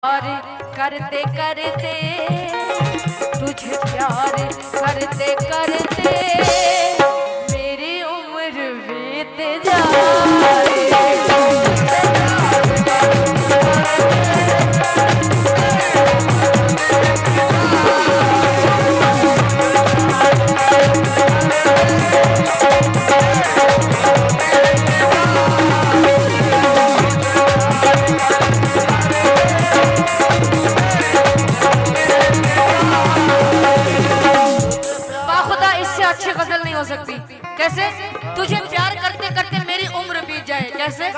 और करते करते तुझे प्यार करते करते मेरी उम्र बीत जाए। अच्छी गजल नहीं हो सकती। कैसे? तुझे प्यार करते करते मेरी उम्र बीत जाए। कैसे?